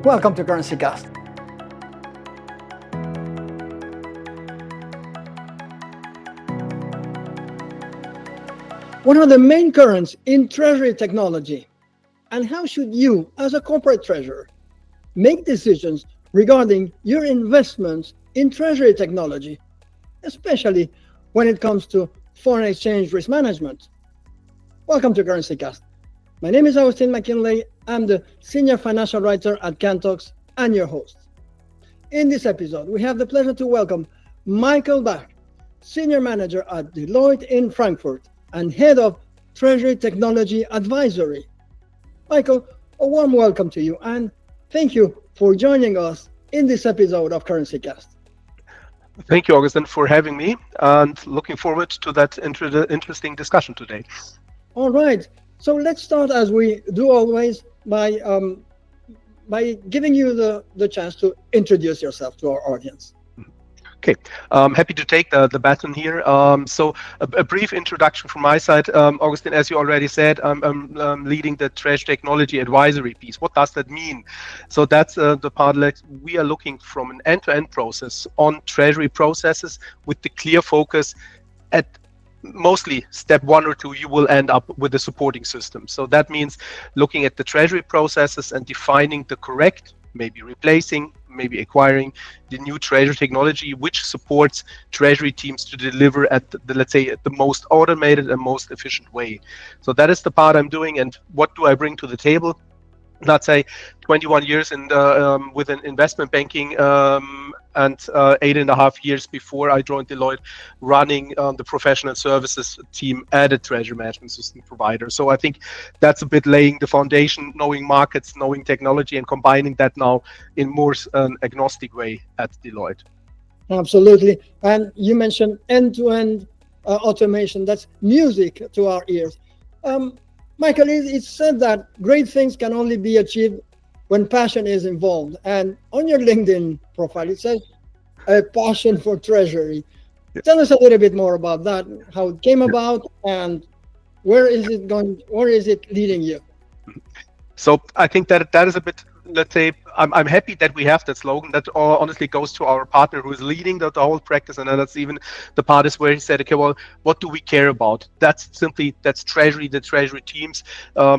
Welcome to CurrencyCast. What are the main currents in treasury technology? And how should you, as a corporate treasurer, make decisions regarding your investments in treasury technology, especially when it comes to foreign exchange risk management? Welcome to CurrencyCast. My name is Austin McKinley. I'm the Senior Financial Writer at Cantox and your host. In this episode, we have the pleasure to welcome Michael Bach, Senior Manager at Deloitte in Frankfurt and Head of Treasury Technology Advisory. Michael, a warm welcome to you and thank you for joining us in this episode of CurrencyCast. Thank you, Augustin, for having me and looking forward to that interesting discussion today. All right. So let's start, as we do always, by giving you the chance to introduce yourself to our audience. Okay, happy to take the baton here. So a brief introduction from my side. Augustin, as you already said, I'm leading the Treasury Technology Advisory piece. What does that mean? So that's the part that we are looking from an end-to-end process on treasury processes with the clear focus at mostly step 1 or 2, you will end up with a supporting system. So that means looking at the treasury processes and defining the correct, maybe replacing, maybe acquiring the new treasury technology, which supports treasury teams to deliver at let's say, at the most automated and most efficient way. So that is the part I'm doing. And what do I bring to the table? Let's say 21 years within investment banking and 8.5 years before I joined Deloitte, running the professional services team at a treasury management system provider. So I think that's a bit laying the foundation, knowing markets, knowing technology, and combining that now in more agnostic way at Deloitte. Absolutely. And you mentioned end-to-end automation. That's music to our ears. Michael, it's said that great things can only be achieved when passion is involved. And on your LinkedIn profile, it says a passion for treasury. Yes. Tell us a little bit more about that, how it came about, and where is it going? Where is it leading you? So I think that is a bit, let's say, I'm happy that we have that slogan. That honestly goes to our partner who is leading the whole practice, and that's even the part is where he said, okay, well, what do we care about? That's treasury, the treasury teams,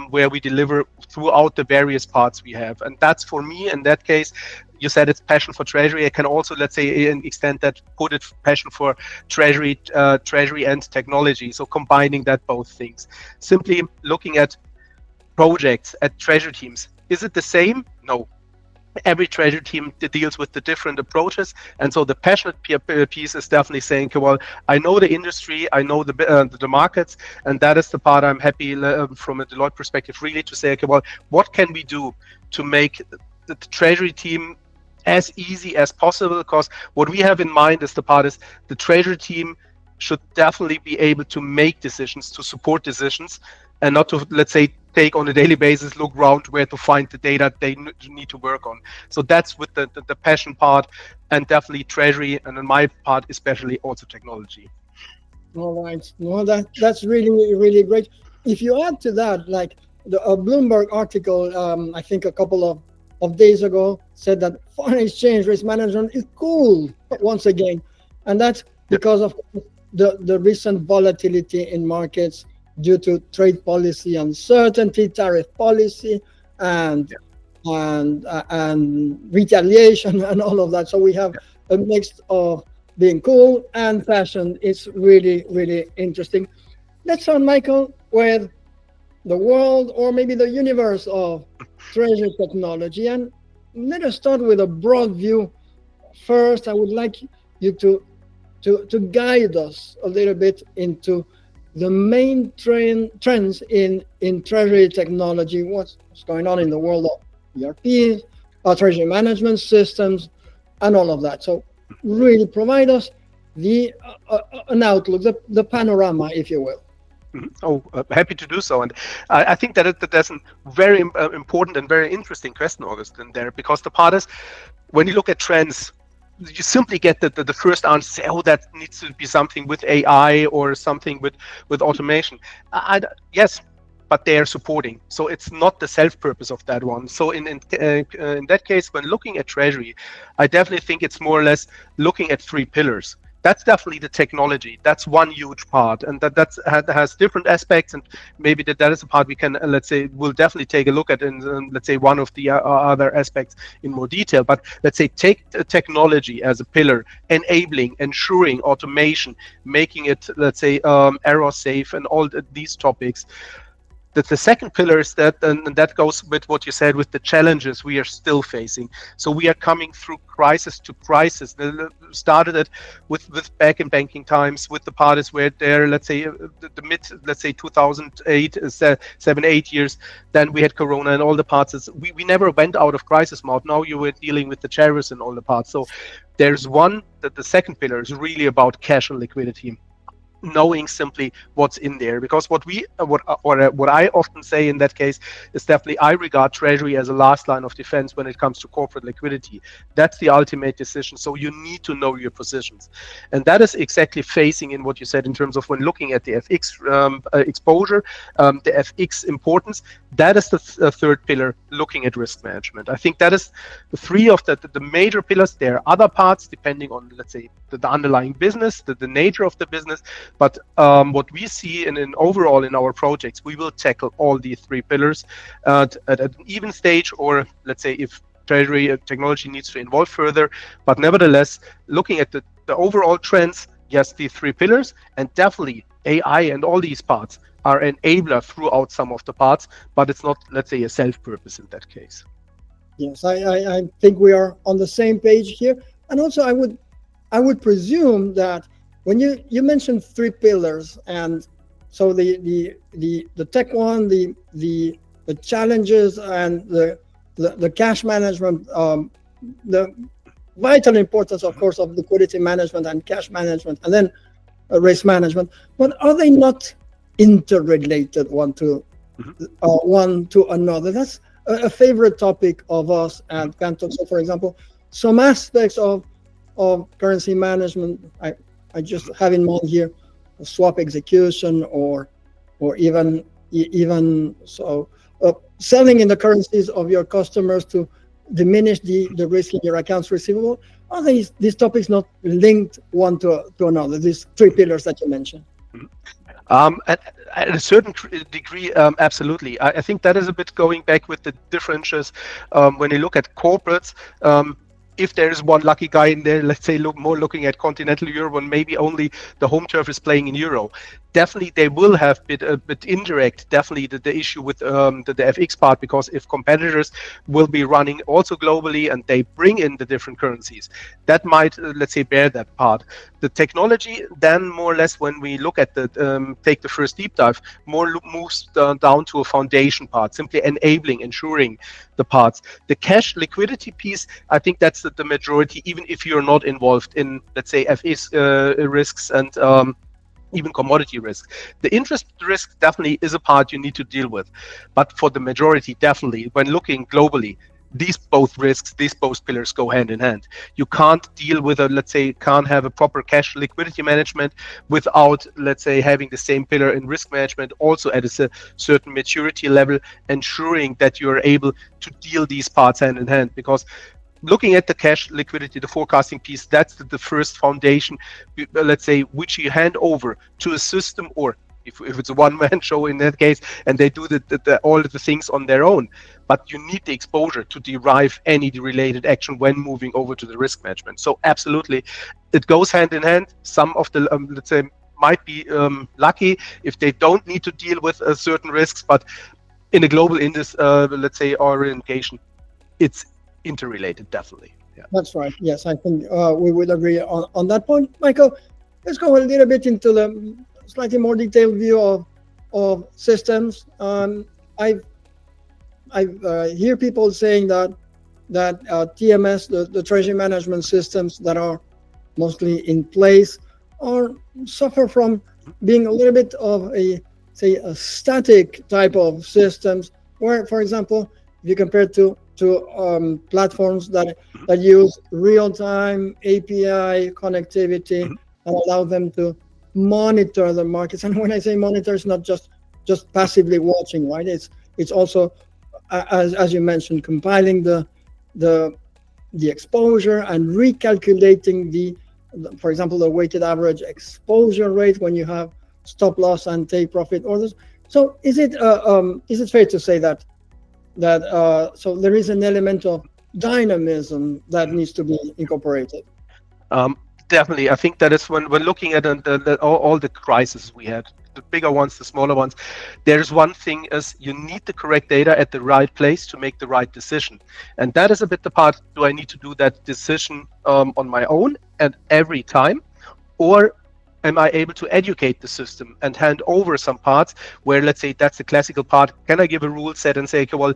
where we deliver throughout the various parts we have. And that's for me, in that case, you said it's passion for treasury. I can also, let's say, extend that, put it passion for treasury and technology. So combining that both things. Simply looking at projects at treasury teams. Is it the same? No. Every treasury team deals with the different approaches, and so the passionate piece is definitely saying, okay, well, I know the industry, I know the markets, and that is the part I'm happy from a Deloitte perspective, really to say, okay, well, what can we do to make the treasury team as easy as possible? Because what we have in mind is the treasury team should definitely be able to make decisions, to support decisions, and not to, let's say, take on a daily basis, look around where to find the data they need to work on. So that's with the passion part, and definitely treasury, and on my part, especially also technology. All right. No, that's really, really great. If you add to that, like a Bloomberg article, I think a couple of days ago, said that foreign exchange risk management is cool once again. And that's because of the recent volatility in markets due to trade policy uncertainty, tariff policy, and retaliation and all of that. So we have a mix of being cool and passion. It's really, really interesting. Let's start, Michael, with the world or maybe the universe of treasury technology. And let us start with a broad view. First, I would like you to guide us a little bit into the main trends in treasury technology, what's going on in the world of ERP, treasury management systems, and all of that. So really provide us an outlook, the panorama, if you will. Oh, happy to do so. And I think that that's a very important and very interesting question, Augustin, there, because the part is, when you look at trends, you simply get the first answer, say, oh, that needs to be something with AI or something with automation. Yes, but they are supporting. So it's not the self-purpose of that one. So in that case, when looking at Treasury, I definitely think it's more or less looking at three pillars. That's definitely the technology. That's one huge part, and that has different aspects. And maybe that is a part we can, let's say, we'll definitely take a look at in, let's say, one of the other aspects in more detail. But let's say take technology as a pillar, enabling, ensuring automation, making it, let's say, error safe, and all these topics. The second pillar is that, and that goes with what you said, with the challenges we are still facing. So we are coming through crisis to crisis. Started it with back in banking times, with the parties where they're, let's say, the mid, let's say 2008, 7, 8 years. Then we had Corona and all the parts. We never went out of crisis mode. Now you were dealing with the tariffs and all the parts. So there's one, that the second pillar is really about cash and liquidity, knowing simply what's in there. Because what I often say in that case is definitely I regard Treasury as a last line of defense when it comes to corporate liquidity. That's the ultimate decision. So you need to know your positions, and that is exactly facing in what you said in terms of when looking at the FX exposure, the FX importance. That is the third pillar, looking at risk management. I think that is the three of the major pillars. There are other parts depending on, let's say, the underlying business, the nature of the business. But what we see in overall in our projects, we will tackle all these three pillars at an even stage, or let's say if Treasury Technology needs to involve further. But nevertheless, looking at the overall trends, yes, the three pillars, and definitely AI and all these parts are enabler throughout some of the parts, but it's not, let's say, a self-purpose in that case. Yes, I think we are on the same page here. And also I would presume that when you mentioned three pillars, and so the tech one, the challenges, and the cash management, the vital importance, of course, of liquidity management and cash management, and then risk management. But are they not interrelated one to another? That's a favorite topic of us at Canton. So, for example, some aspects of currency management, I just have in mind here swap execution, or even so selling in the currencies of your customers to diminish the risk in your accounts receivable. Are these topics not linked one to another, these three pillars that you mentioned? At a certain degree, absolutely. I think that is a bit going back with the differences when you look at corporates. If there is one lucky guy in there, let's say looking at continental Europe, and maybe only the home turf is playing in Euro, definitely they will have a bit indirect, definitely the issue with the FX part, because if competitors will be running also globally and they bring in the different currencies, that might, let's say, bear that part. The technology then more or less, when we look at take the first deep dive, more moves down to a foundation part, simply enabling, ensuring the parts. The cash liquidity piece, I think that's the majority, even if you're not involved in, let's say, FX risks and even commodity risk. The interest risk definitely is a part you need to deal with. But for the majority, definitely, when looking globally, these both pillars go hand in hand. You can't deal with can't have a proper cash liquidity management without, let's say, having the same pillar in risk management also at a certain maturity level, ensuring that you're able to deal these parts hand in hand. Because looking at the cash liquidity, the forecasting piece, that's the first foundation, let's say, which you hand over to a system, or if it's a one-man show in that case, and they do all of the things on their own. But you need the exposure to derive any related action when moving over to the risk management. So absolutely, it goes hand in hand. Some of the, let's say, might be lucky if they don't need to deal with certain risks, but in a global let's say, orientation, it's interrelated, definitely. Yeah. That's right. Yes, I think we would agree on that point. Michael, let's go a little bit into the slightly more detailed view of systems. I hear people saying that TMS, the treasury management systems that are mostly in place, suffer from being a little bit of a static type of systems, where, for example, if you compare to platforms that use real-time API connectivity and allow them to monitor the markets. And when I say monitor, it's not just just passively watching, right? It's also, as you mentioned, compiling the exposure and recalculating for example, the weighted average exposure rate when you have stop loss and take profit orders. So is it fair to say that so there is an element of dynamism that needs to be incorporated? Um, Definitely, I think that is when looking at all the crises we had, the bigger ones, the smaller ones. There's one thing is you need the correct data at the right place to make the right decision, and that is a bit the part. Do I need to do that decision on my own at every time, or am I able to educate the system and hand over some parts where, let's say, that's the classical part? Can I give a rule set and say, okay, well,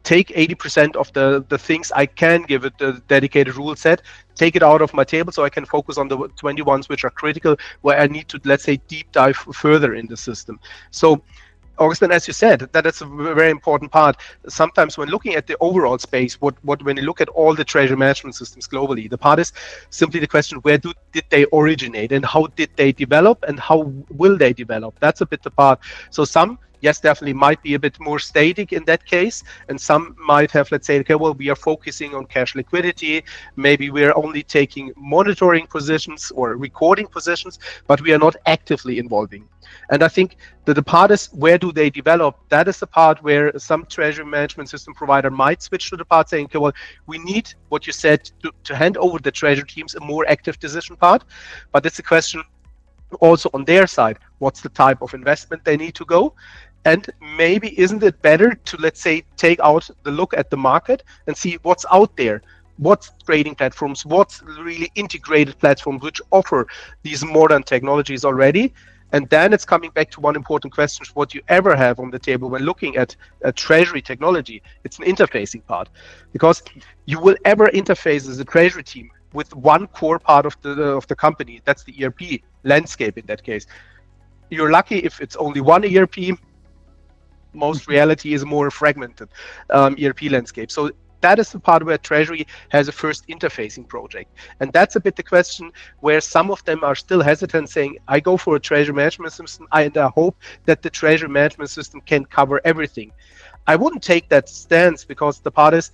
take 80% of the things I can give it the dedicated rule set, take it out of my table so I can focus on the 20 ones which are critical, where I need to, let's say, deep dive further in the system. So Augustin, as you said, that is a very important part. Sometimes when looking at the overall space, when you look at all the treasury management systems globally, the part is simply the question, where did they originate and how did they develop and how will they develop? That's a bit the part. So some, yes, definitely might be a bit more static in that case, and some might have, let's say, okay, well, we are focusing on cash liquidity, maybe we're only taking monitoring positions or recording positions, but we are not actively involving. And I think that the part is, where do they develop? That is the part where some treasury management system provider might switch to the part saying, okay, well, we need what you said to hand over the treasury teams a more active decision part. But it's a question also on their side, what's the type of investment they need to go? And maybe isn't it better to, let's say, take out the look at the market and see what's out there? What's trading platforms? What's really integrated platforms which offer these modern technologies already? And then it's coming back to one important question: what you ever have on the table when looking at treasury technology, it's an interfacing part, because you will ever interface as a treasury team with one core part of the company. That's the ERP landscape in that case. You're lucky if it's only one ERP. Most reality is more fragmented ERP landscape. So that is the part where Treasury has a first interfacing project. And that's a bit the question where some of them are still hesitant, saying, I go for a treasury management system and I hope that the treasury management system can cover everything. I wouldn't take that stance, because the part is,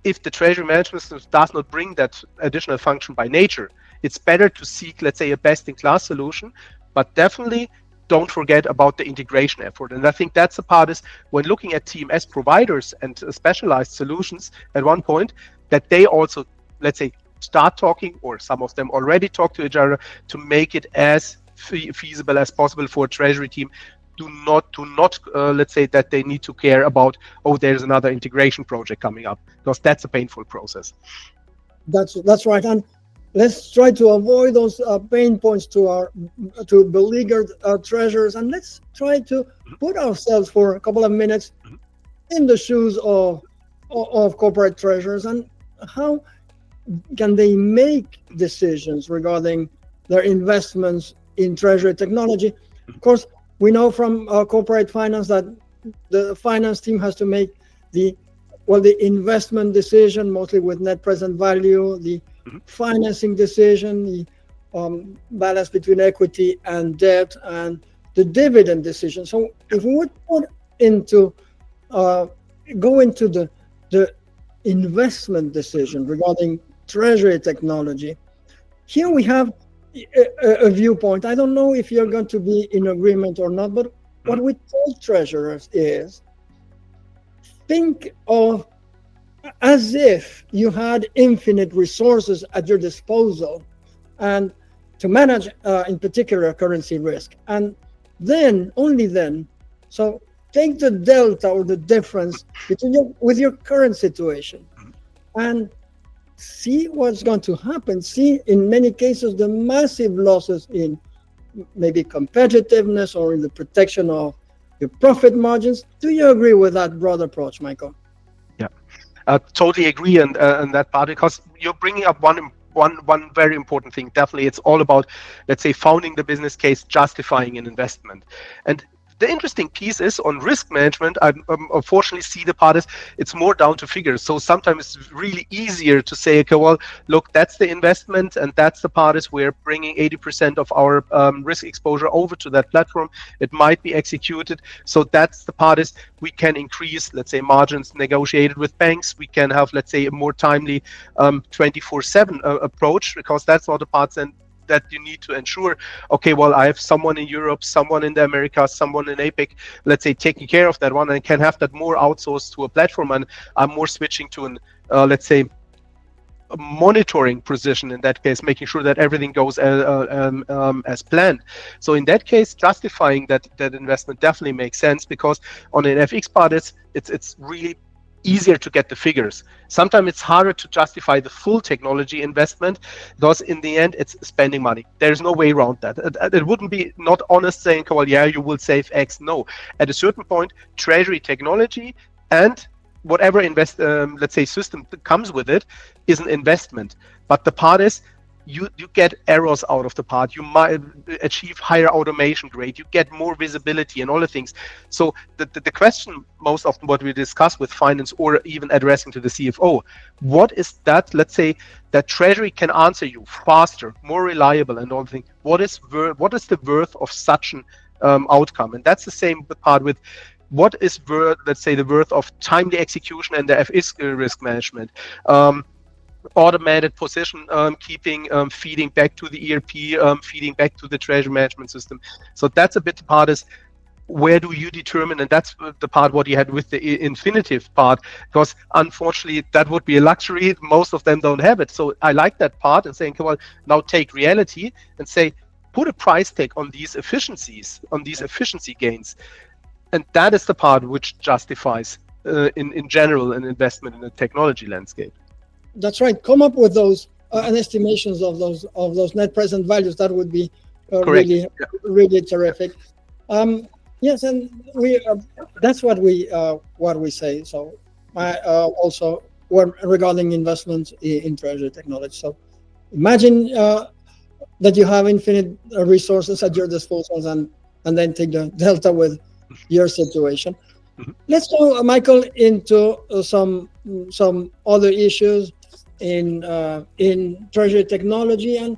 if the treasury management system does not bring that additional function by nature, it's better to seek, let's say, a best-in-class solution, but definitely don't forget about the integration effort. And I think that's the part is, when looking at TMS providers and specialized solutions at one point, that they also, let's say, start talking, or some of them already talk to each other, to make it as feasible as possible for a treasury team. Do not let's say that they need to care about, oh, there's another integration project coming up, because that's a painful process. That's right. And let's try to avoid those pain points to beleaguered treasurers, and let's try to put ourselves for a couple of minutes in the shoes of corporate treasurers, and how can they make decisions regarding their investments in treasury technology. Of course, we know from corporate finance that the finance team has to make the investment decision, mostly with net present value, the financing decision, the balance between equity and debt, and the dividend decision. So if we would go into the investment decision regarding treasury technology, here we have a viewpoint. I don't know if you're going to be in agreement or not, but what we tell treasurers is, think of as if you had infinite resources at your disposal, and to manage in particular currency risk, and then only then, so take the delta or the difference between with your current situation and see what's going to happen. See, in many cases, the massive losses in maybe competitiveness or in the protection of your profit margins. Do you agree with that broad approach, Michael? Yeah, totally agree, and that part, because you're bringing up one very important thing. Definitely, it's all about, let's say, founding the business case, justifying an investment. And The interesting piece is on risk management. I unfortunately see the part is it's more down to figures. So sometimes it's really easier to say, okay, well, look, that's the investment, and that's the part is we're bringing 80% of our risk exposure over to that platform. It might be executed. So that's the part is we can increase, let's say, margins negotiated with banks. We can have, let's say, a more timely 24/7 approach, because that's all the parts and that you need to ensure, okay, well, I have someone in Europe, someone in the Americas, someone in APEC, let's say, taking care of that one, and can have that more outsourced to a platform, and I'm more switching to an, let's say, a monitoring position in that case, making sure that everything goes as planned. So in that case, justifying that investment definitely makes sense, because on an FX part, it's really easier to get the figures. Sometimes it's harder to justify the full technology investment, because in the end it's spending money. There's no way around that. It wouldn't be not honest saying, well, yeah, you will save X. No, at a certain point, Treasury Technology and whatever let's say system that comes with it is an investment. But the part is, you get errors out of the part, you might achieve higher automation grade, you get more visibility and all the things. So the question most often what we discuss with finance, or even addressing to the CFO, what is that, let's say, that Treasury can answer you faster, more reliable and all the things. What is the worth of such an outcome? And that's the same part with what is let's say the worth of timely execution and the FX risk management. Automated position keeping, feeding back to the ERP, feeding back to the treasury management system. So that's a bit the part is, where do you determine, and that's the part what you had with the infinitive part, because unfortunately that would be a luxury. Most of them don't have it. So I like that part and saying, come on, now take reality and say, put a price tag on these efficiencies, on these efficiency gains. And that is the part which justifies in general an investment in the technology landscape. That's right. Come up with those estimations of those net present values. That would be really terrific. Yes, and we that's what we say. So also regarding investments in treasury technology. So imagine that you have infinite resources at your disposal, and then take the delta with your situation. Mm-hmm. Let's go, Michael, into some other issues in treasury technology. And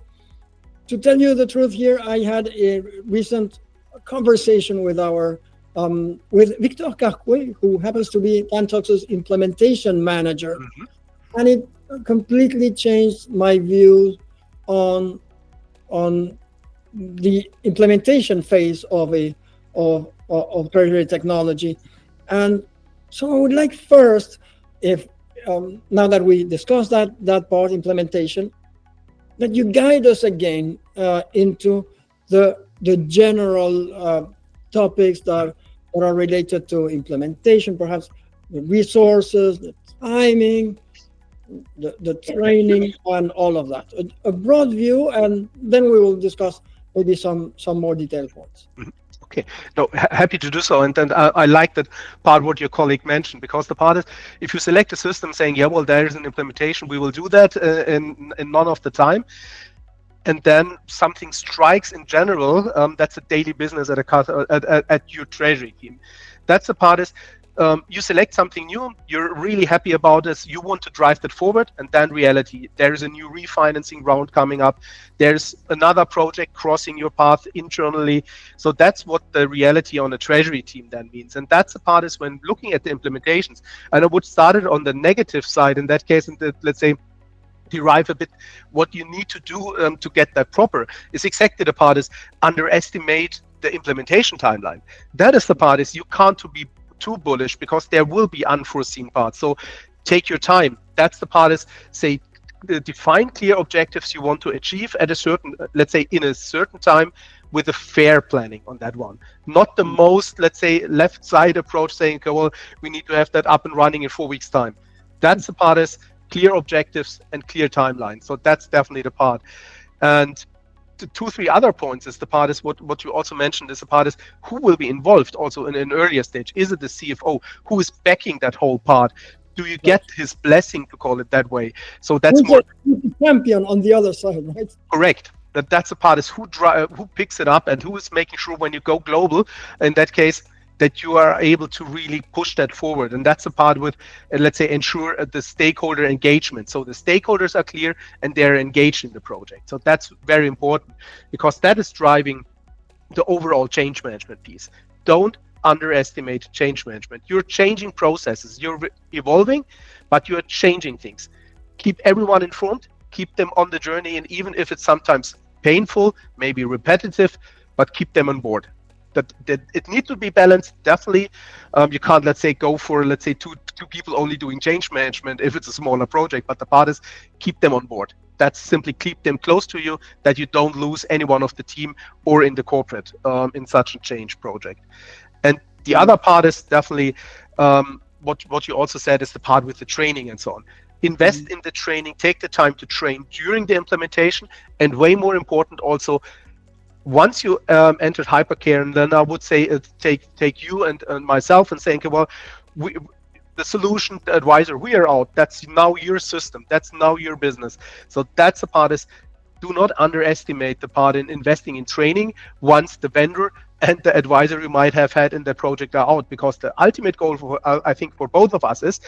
to tell you the truth here, I had a recent conversation with with Victor Carquet, who happens to be Pantox's implementation manager. Mm-hmm. And it completely changed my view on the implementation phase of treasury technology. And so I would like first, if now that we discussed that part, implementation, that you guide us again into the general topics that are related to implementation, perhaps the resources, the timing, the training, and all of that. A broad view, and then we will discuss maybe some more detailed points. Mm-hmm. Okay, no, happy to do so. And then I like that part what your colleague mentioned, because the part is, if you select a system saying, yeah, well, there is an implementation, we will do that in none of the time, and then something strikes in general, that's a daily business at your treasury team. That's the part is, you select something new, you're really happy about this, you want to drive that forward, and then reality, there is a new refinancing round coming up, there's another project crossing your path internally. So that's what the reality on the treasury team then means. And that's the part is when looking at the implementations, and I would start it on the negative side in that case, and let's say derive a bit what you need to do to get that proper, is exactly the part is underestimate the implementation timeline. That is the part is you can't be too bullish, because there will be unforeseen parts. So take your time. That's the part is, say, define clear objectives you want to achieve at a certain, let's say, in a certain time, with a fair planning on that one. Not the most, let's say, left side approach saying, okay, well, we need to have that up and running in 4 weeks time. That's the part is clear objectives and clear timelines. So that's definitely the part. And the 2-3 other points is the part is what you also mentioned is the part is who will be involved also in an earlier stage. Is it the CFO who is backing that whole part? Do you get his blessing, to call it that way? So that's more champion on the other side, right? Correct. That's the part is who picks it up and who is making sure when you go global, in that case, that you are able to really push that forward. And that's the part with, let's say, ensure the stakeholder engagement. So the stakeholders are clear and they're engaged in the project. So that's very important because that is driving the overall change management piece. Don't underestimate change management. You're changing processes, you're evolving, but you're changing things. Keep everyone informed, keep them on the journey, and even if it's sometimes painful, maybe repetitive, but keep them on board. That it needs to be balanced, definitely. You can't, let's say, go for, let's say, two people only doing change management if it's a smaller project, but the part is keep them on board. That's simply keep them close to you, that you don't lose anyone of the team or in the corporate in such a change project. And the other part is definitely what you also said is the part with the training and so on. Invest in the training, take the time to train during the implementation, and way more important also, once you entered hypercare, and then I would say take you and myself and saying, okay, well, the solution advisor, we are out. That's now your system. That's now your business. So that's the part is, do not underestimate the part in investing in training once the vendor and the advisor you might have had in the project are out, because the ultimate goal for I think for both of us is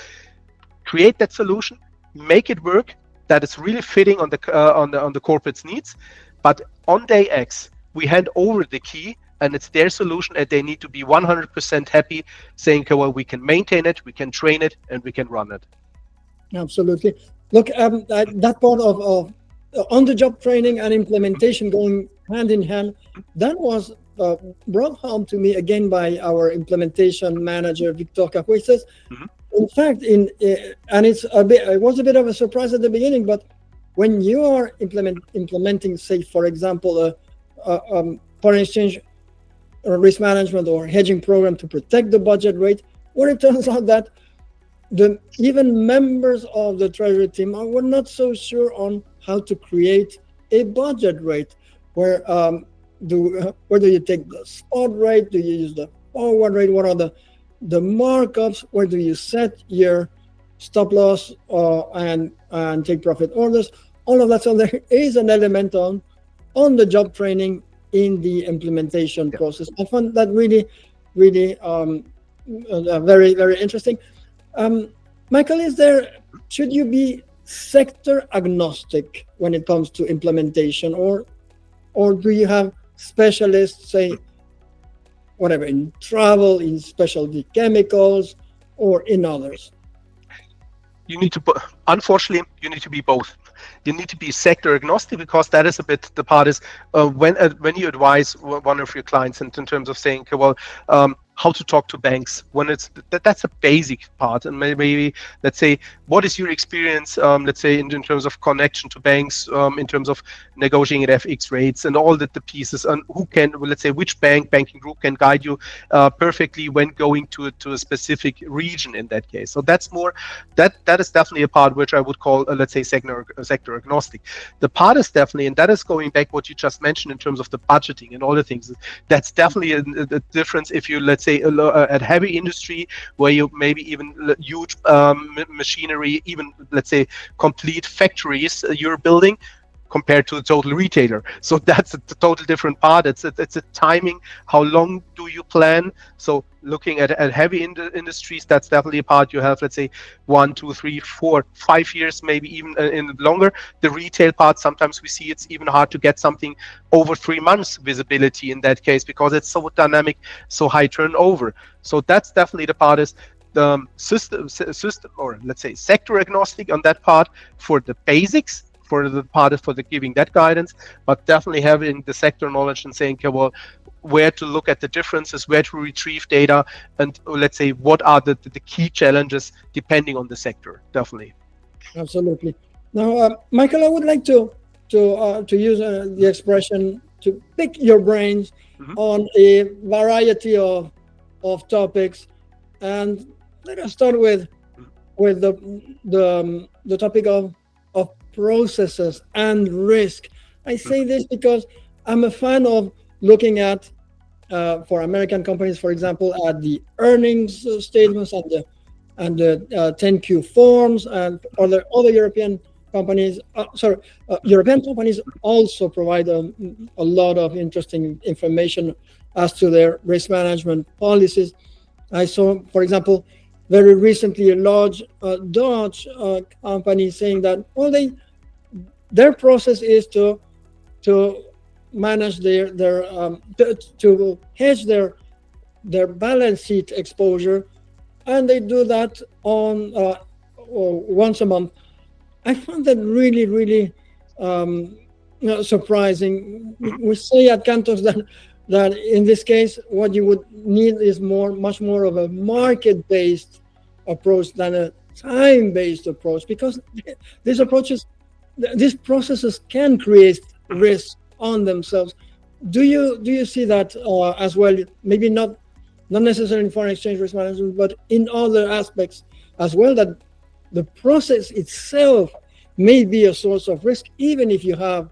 create that solution, make it work, that is really fitting on the corporate's needs, but on day X we hand over the key and it's their solution and they need to be 100% happy, saying, okay, well, we can maintain it, we can train it, and we can run it. Absolutely. Look, that part of on-the-job training and implementation going hand in hand, that was brought home to me again by our implementation manager, Victor Capueses. In fact, and it was a bit of a surprise at the beginning, but when you are implementing, say, for example, foreign exchange risk management or hedging program to protect the budget rate, well, it turns out that even members of the treasury team were not so sure on how to create a budget rate. Where do you take the spot rate? Do you use the forward rate? What are the markups? Where do you set your stop loss and take profit orders? All of that. So there is an element on the job training in the implementation process. I found that really very, very interesting. Michael, should you be sector agnostic when it comes to implementation, or do you have specialists, say, whatever, in travel, in specialty chemicals, or in others? Unfortunately, you need to be both. You need to be sector agnostic, because that is a bit the part is when you advise one of your clients in terms of saying, okay, well, how to talk to banks, when that's a basic part, and maybe let's say, what is your experience, let's say in terms of connection to banks, in terms of negotiating at FX rates and all the pieces, and who can, let's say, which banking group can guide you perfectly when going to a specific region in that case. So that's more that is definitely a part which I would call let's say sector agnostic. The part is definitely, and that is going back what you just mentioned in terms of the budgeting and all the things, that's definitely a difference if you, let's say, at heavy industry where you maybe even huge machinery, even let's say complete factories you're building, compared to a total retailer. So that's a total different part. It's a timing. How long do you plan? So looking at heavy industries, that's definitely a part you have, let's say 1, 2, 3, 4, 5 years, maybe even in longer. The retail part, sometimes we see it's even hard to get something over 3 months visibility in that case, because it's so dynamic, so high turnover. So that's definitely the part is the system, or let's say sector agnostic on that part for the basics, for the part for the giving that guidance, but definitely having the sector knowledge and saying, okay, well, where to look at the differences, where to retrieve data, and let's say what are the key challenges depending on the sector. Definitely. Absolutely. Now, Michael, I would like to use the expression to pick your brains on a variety of topics, and let us start with the topic of processes and risk. I say this because I'm a fan of looking at, for American companies, for example, at the earnings statements and the 10Q forms, and other European companies, European companies also provide a lot of interesting information as to their risk management policies. I saw, for example, very recently a large Dutch company saying that their process is to manage to hedge their balance sheet exposure, and they do that on once a month. I found that really, really surprising. We say at Cantos that in this case, what you would need is much more of a market-based approach than a time-based approach, because these approaches, these processes can create risk on themselves. Do you see that as well? Maybe not necessarily in foreign exchange risk management, but in other aspects as well, that the process itself may be a source of risk, even if you have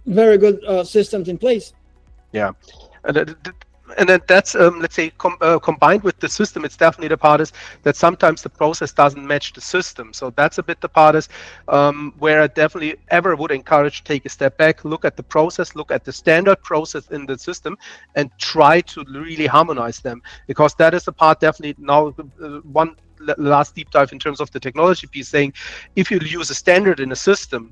very good systems in place. Yeah, and then that's let's say combined with the system, it's definitely the part is that sometimes the process doesn't match the system. So that's a bit the part is where I definitely ever would encourage take a step back, look at the process, look at the standard process in the system, and try to really harmonize them, because that is the part definitely now one last deep dive in terms of the technology piece, saying if you use a standard in a system,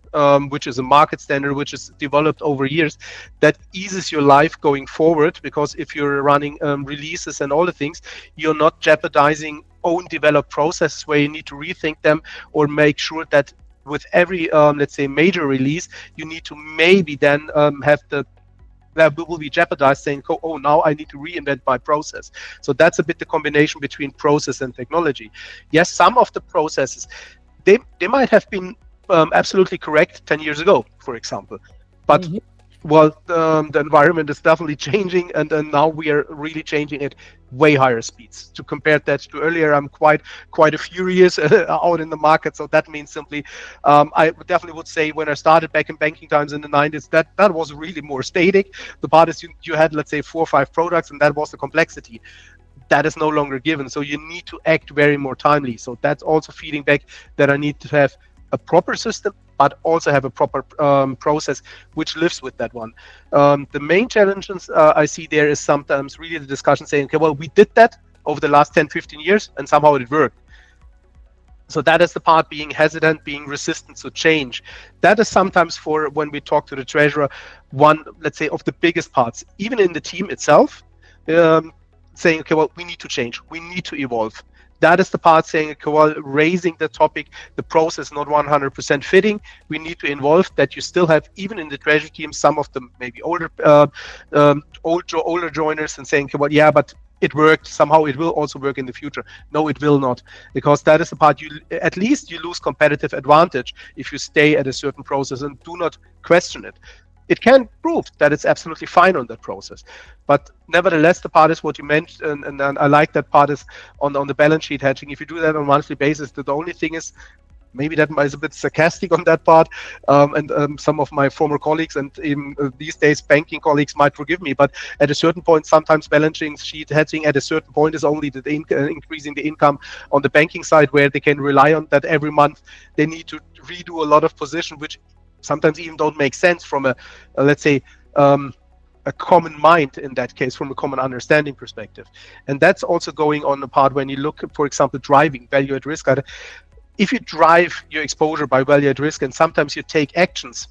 which is a market standard, which is developed over years, that eases your life going forward, because if you're running releases and all the things, you're not jeopardizing own developed processes where you need to rethink them, or make sure that with every let's say major release, you need to maybe then have that will be jeopardized, saying, oh, now I need to reinvent my process. So that's a bit the combination between process and technology. Yes, some of the processes, they might have been absolutely correct 10 years ago, for example. But well, the environment is definitely changing, and now we are really changing at way higher speeds. To compare that to earlier, I'm quite a few years out in the market. So that means simply, I definitely would say when I started back in banking times in the 90s, that was really more static. The part is you had, let's say, 4 or 5 products, and that was the complexity. That is no longer given. So you need to act very more timely. So that's also feeding back that I need to have a proper system, but also have a proper process which lives with that one. The main challenges I see there is sometimes really the discussion saying, okay, well, we did that over the last 10, 15 years, and somehow it worked. So that is the part, being hesitant, being resistant to change. That is sometimes, for when we talk to the treasurer, one, let's say, of the biggest parts, even in the team itself, saying, okay, well, we need to change, we need to evolve. That is the part saying, okay, well, raising the topic, the process not 100% fitting. We need to involve that you still have, even in the treasury team, some of them maybe older joiners, and saying, okay, well, yeah, but it worked. Somehow it will also work in the future. No, it will not, because that is the part at least you lose competitive advantage if you stay at a certain process and do not question it. It can prove that it's absolutely fine on that process. But nevertheless, the part is what you mentioned, and I like that part is on the balance sheet hedging. If you do that on a monthly basis, the only thing is, maybe that is a bit sarcastic on that part, and some of my former colleagues and even these days banking colleagues might forgive me, but at a certain point, sometimes balance sheet hedging at a certain point is only increasing the income on the banking side, where they can rely on that every month. They need to redo a lot of position, which sometimes even don't make sense from a let's say a common mind in that case, from a common understanding perspective. And that's also going on the part when you look, for example, driving value at risk. If you drive your exposure by value at risk, and sometimes you take actions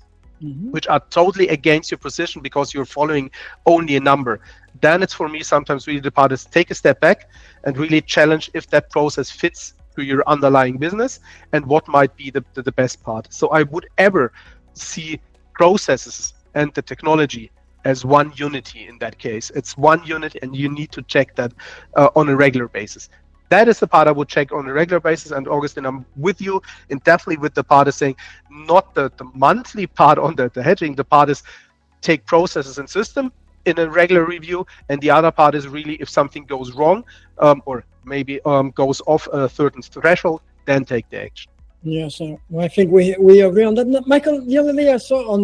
which are totally against your position because you're following only a number, then it's, for me, sometimes really the part is take a step back and really challenge if that process fits to your underlying business and what might be the best part. So I would ever see processes and the technology as one unity. In that case, it's one unit, and you need to check that on a regular basis. That is the part I would check on a regular basis. And Augustin, I'm with you, and definitely with the part of saying not the monthly part on the hedging. The part is take processes and system in a regular review, and the other part is really if something goes wrong or maybe goes off a certain threshold, then take the action. Yes, I think we agree on that. Michael, the other day I saw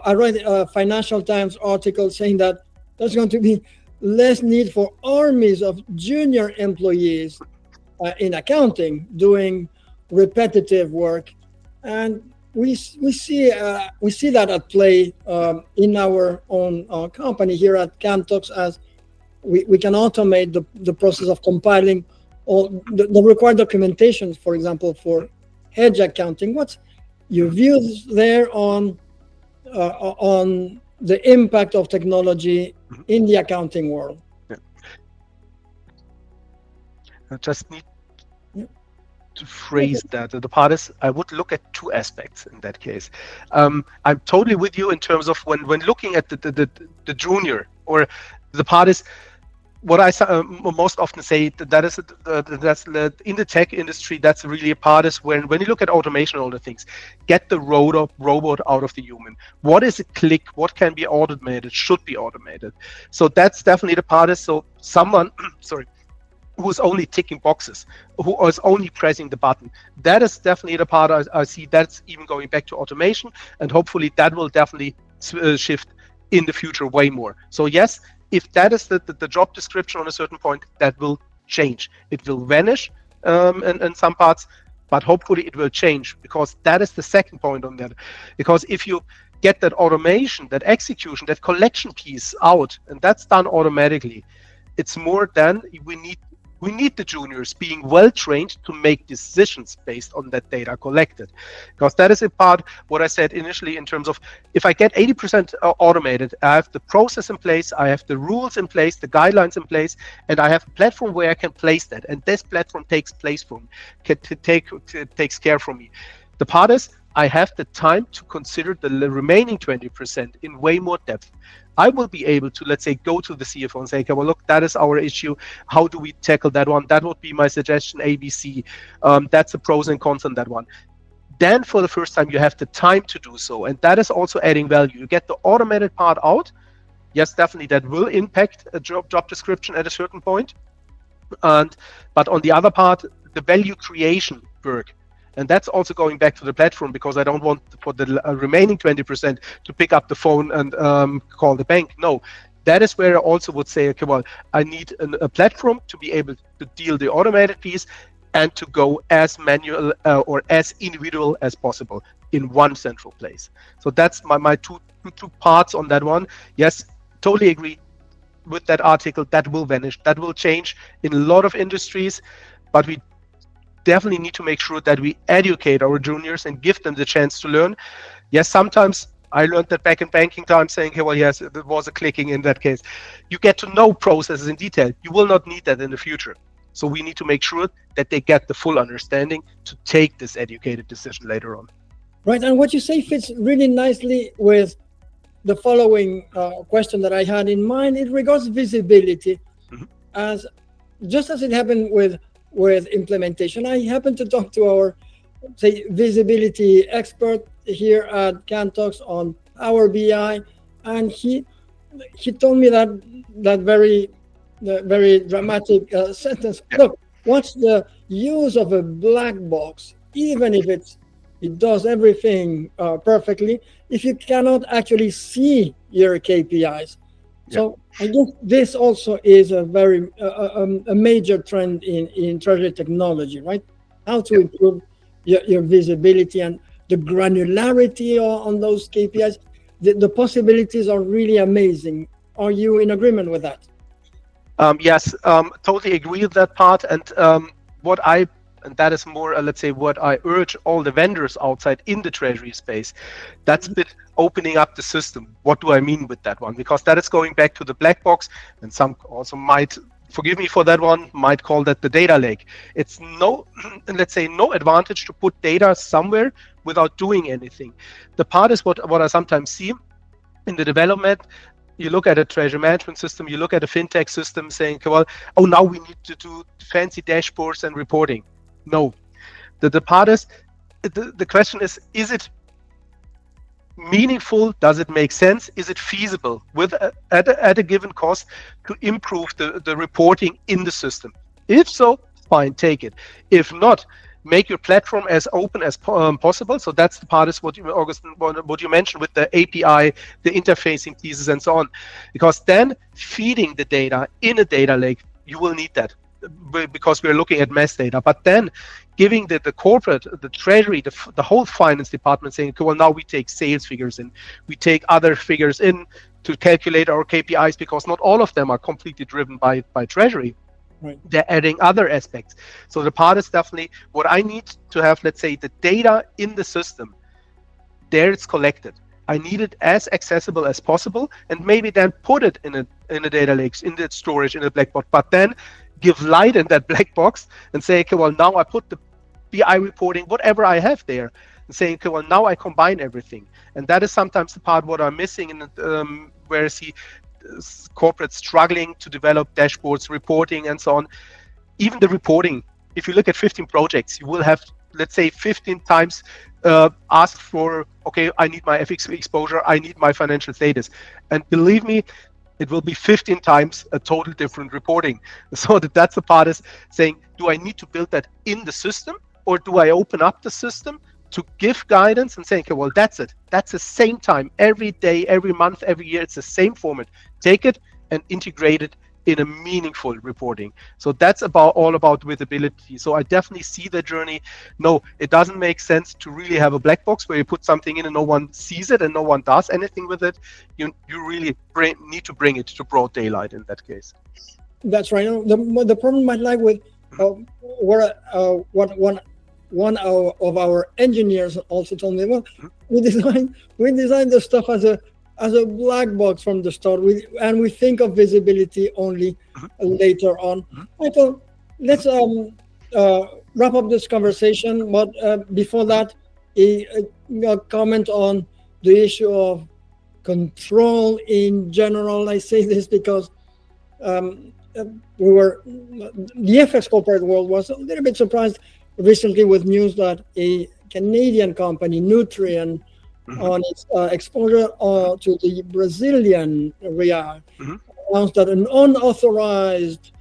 I read a Financial Times article saying that there's going to be less need for armies of junior employees in accounting doing repetitive work. And we see that at play in our own company here at Cantox, as we can automate the process of compiling all the required documentation, for example, for hedge accounting. What's your views there on the impact of technology in the accounting world? Yeah. I just need to phrase that. The part is, I would look at two aspects in that case. I'm totally with you in terms of when looking at the junior, or the part is, what I most often say, that's in the tech industry, that's really a part is when you look at automation, all the things, get the robot out of the human. What is a click? What can be automated? Should be automated. So that's definitely the part is, so someone, sorry, who's only ticking boxes, who is only pressing the button. That is definitely the part I see. That's even going back to automation, and hopefully that will definitely shift in the future way more. So yes, if that is the job description on a certain point, that will change. It will vanish in some parts, but hopefully it will change, because that is the second point on that. Because if you get that automation, that execution, that collection piece out, and that's done automatically, it's more than we need the juniors being well trained to make decisions based on that data collected, because that is a part what I said initially in terms of, if I get 80% automated, I have the process in place, I have the rules in place, the guidelines in place, and I have a platform where I can place that, and this platform takes place for me, takes care for me. The part is, I have the time to consider the remaining 20% in way more depth. I will be able to, let's say, go to the CFO and say, okay, well, look, that is our issue. How do we tackle that one? That would be my suggestion, ABC. That's the pros and cons on that one. Then for the first time, you have the time to do so. And that is also adding value. You get the automated part out. Yes, definitely, that will impact a job description at a certain point. But on the other part, the value creation work. And that's also going back to the platform, because I don't want for the remaining 20% to pick up the phone and call the bank. No, that is where I also would say, okay, well, I need a platform to be able to deal the automated piece and to go as manual or as individual as possible in one central place. So that's my two parts on that one. Yes, totally agree with that article. That will vanish. That will change in a lot of industries, but we definitely need to make sure that we educate our juniors and give them the chance to learn. Yes, sometimes I learned that back in banking time, saying, hey, well, yes, there was a clicking in that case. You get to know processes in detail. You will not need that in the future. So we need to make sure that they get the full understanding to take this educated decision later on. Right, and what you say fits really nicely with the following question that I had in mind. It regards visibility. As just as it happened with implementation, I happened to talk to our, say, visibility expert here at Cantox on Power BI, and he told me that very dramatic sentence. Yeah. Look, what's the use of a black box, even if it does everything perfectly, if you cannot actually see your KPIs? So I guess this also is a very a major trend in Treasury Technology, right? How to improve your visibility and the granularity on those KPIs. The possibilities are really amazing. Are you in agreement with that? Yes, totally agree with that part. And and that is more, let's say, what I urge all the vendors outside in the treasury space. That's a bit opening up the system. What do I mean with that one? Because that is going back to the black box, and some also might, forgive me for that one, might call that the data lake. It's let's say, no advantage to put data somewhere without doing anything. The part is what I sometimes see in the development. You look at a treasury management system, you look at a fintech system saying, well, oh, now we need to do fancy dashboards and reporting. No, the part is, the question is it meaningful? Does it make sense? Is it feasible at a given cost to improve the reporting in the system? If so, fine, take it. If not, make your platform as open as possible. So that's the part is what you mentioned with the API, the interfacing pieces and so on. Because then feeding the data in a data lake, you will need that, because we're looking at mass data. But then giving the corporate, the treasury, the whole finance department saying, okay, well, now we take sales figures in, we take other figures in to calculate our KPIs, because not all of them are completely driven by treasury. Right. They're adding other aspects. So the part is definitely what I need to have, let's say, the data in the system. There it's collected. I need it as accessible as possible, and maybe then put it in a data lake, in the storage, in a black box, but then give light in that black box and say, okay, well, now I put the BI reporting, whatever I have there, and saying, okay, well, now I combine everything. And that is sometimes the part what I'm missing in where I see corporates struggling to develop dashboards, reporting, and so on. Even the reporting, if you look at 15 projects, you will have, let's say, 15 times asked for, okay, I need my FX exposure, I need my financial status. And believe me, it will be 15 times a total different reporting. So that's the part is saying, do I need to build that in the system, or do I open up the system to give guidance and saying, okay, well, that's it. That's the same time, every day, every month, every year, it's the same format. Take it and integrate it in a meaningful reporting. So that's all about visibility. So I definitely see the journey. No, it doesn't make sense to really have a black box where you put something in and no one sees it and no one does anything with it. You really need to bring it to broad daylight in that case. That's right. The problem might lie with where one of our engineers also told me, well, we designed the stuff as a black box from the start, and we think of visibility only later on. Michael, let's wrap up this conversation, but before that, a comment on the issue of control in general. I say this because the FX corporate world was a little bit surprised recently with news that a Canadian company, Nutrien, on its exposure to the Brazilian real, announced that an unauthorized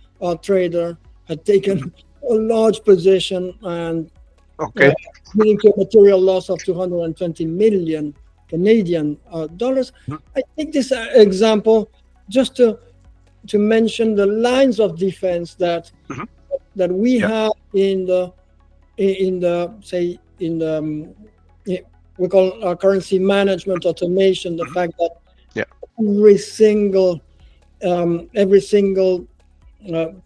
trader had taken a large position and leading to a material loss of 220 million Canadian dollars. I take this example just to mention the lines of defense that we have in the we call currency management automation. The fact that every single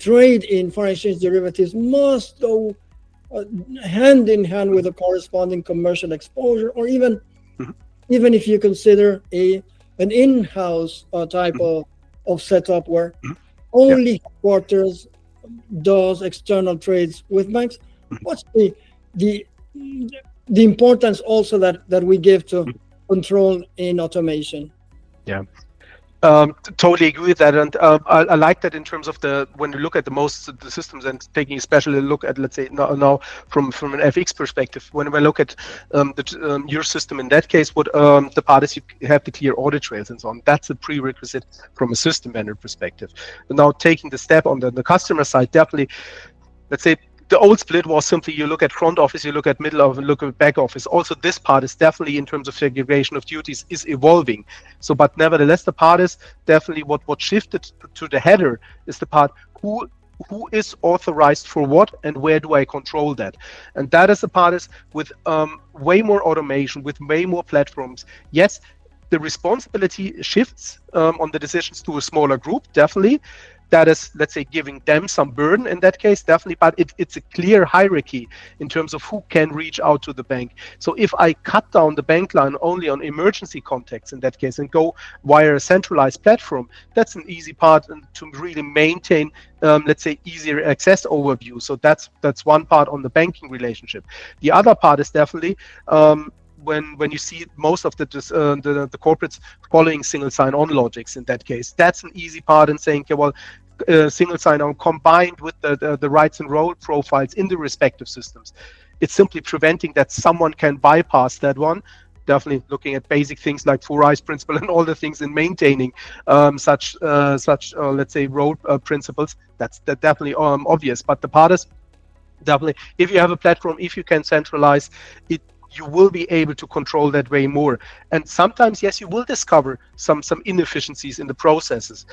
trade in foreign exchange derivatives must go hand in hand with a corresponding commercial exposure, or even if you consider an in-house type of setup where only headquarters does external trades with banks. What's the importance also that we give to control in automation? Totally agree with that, and I like that in terms of when you look at the systems and taking especially a look at, let's say now from an FX perspective, when we look at your system in that case, what the part is, you have the clear audit trails and so on. That's a prerequisite from a system vendor perspective. But now taking the step on the customer side, definitely, let's say, the old split was simply you look at front office, you look at middle office, look at back office. Also, this part is definitely, in terms of segregation of duties, is evolving. So, but nevertheless, the part is definitely what shifted to the header is the part who is authorized for what and where do I control that. And that is the part is with way more automation, with way more platforms. Yes, the responsibility shifts on the decisions to a smaller group, definitely. That is, let's say, giving them some burden in that case, definitely, but it's a clear hierarchy in terms of who can reach out to the bank. So if I cut down the bank line only on emergency contacts in that case and go via a centralized platform, that's an easy part to really maintain, let's say, easier access overview. So that's one part on the banking relationship. The other part is definitely when you see most of the corporates following single sign-on logics in that case, that's an easy part in saying, okay, well, single sign-on combined with the rights and role profiles in the respective systems. It's simply preventing that someone can bypass that one. Definitely looking at basic things like four eyes principle and all the things in maintaining such let's say role principles. That's definitely obvious. But the part is definitely, if you have a platform, if you can centralize it, you will be able to control that way more. And sometimes, yes, you will discover some inefficiencies in the processes.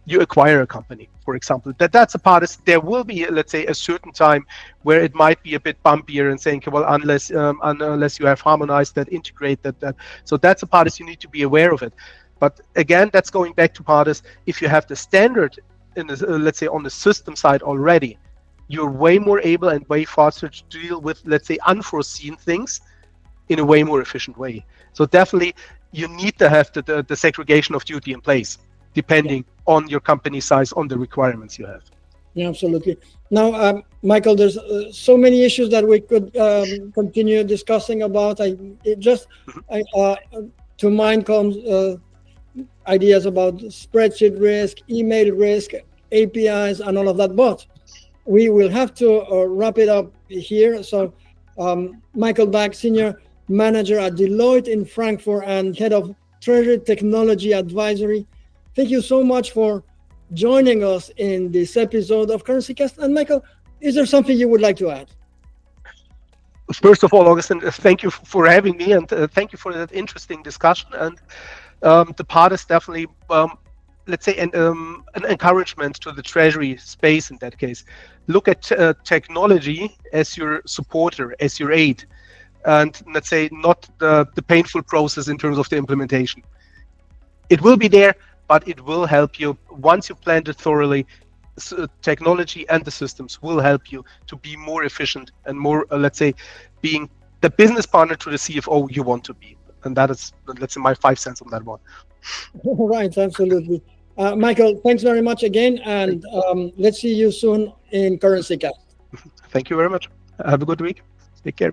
you acquire a company, for example. That's a part. There will be, let's say, a certain time where it might be a bit bumpier and saying, okay, well, unless you have harmonized that, integrate that. So that's a part is you need to be aware of it. But again, that's going back to part is if you have the standard in the, let's say, on the system side already, you're way more able and way faster to deal with, let's say, unforeseen things in a way more efficient way. So definitely you need to have the segregation of duty in place, depending on your company size, on the requirements you have. Yeah, absolutely. Now, Michael, there's so many issues that we could continue discussing about. To mind comes ideas about spreadsheet risk, email risk, APIs, and all of that. But we will have to wrap it up here. So, Michael Bach, Senior Manager at Deloitte in Frankfurt and Head of Treasury Technology Advisory, thank you so much for joining us in this episode of CurrencyCast. And Michael, is there something you would like to add? First of all, Augustin, thank you for having me, and thank you for that interesting discussion. And the part is definitely, let's say, an encouragement to the Treasury space in that case. Look at technology as your supporter, as your aid, and let's say not the painful process in terms of the implementation. It will be there, but it will help you once you planned it thoroughly. Technology and the systems will help you to be more efficient and more, let's say, being the business partner to the CFO you want to be. And that is, let's say, my 5 cents on that one. Right, absolutely. Michael, thanks very much again, and let's see you soon in CurrencyCast. Thank you very much. Have a good week. Take care.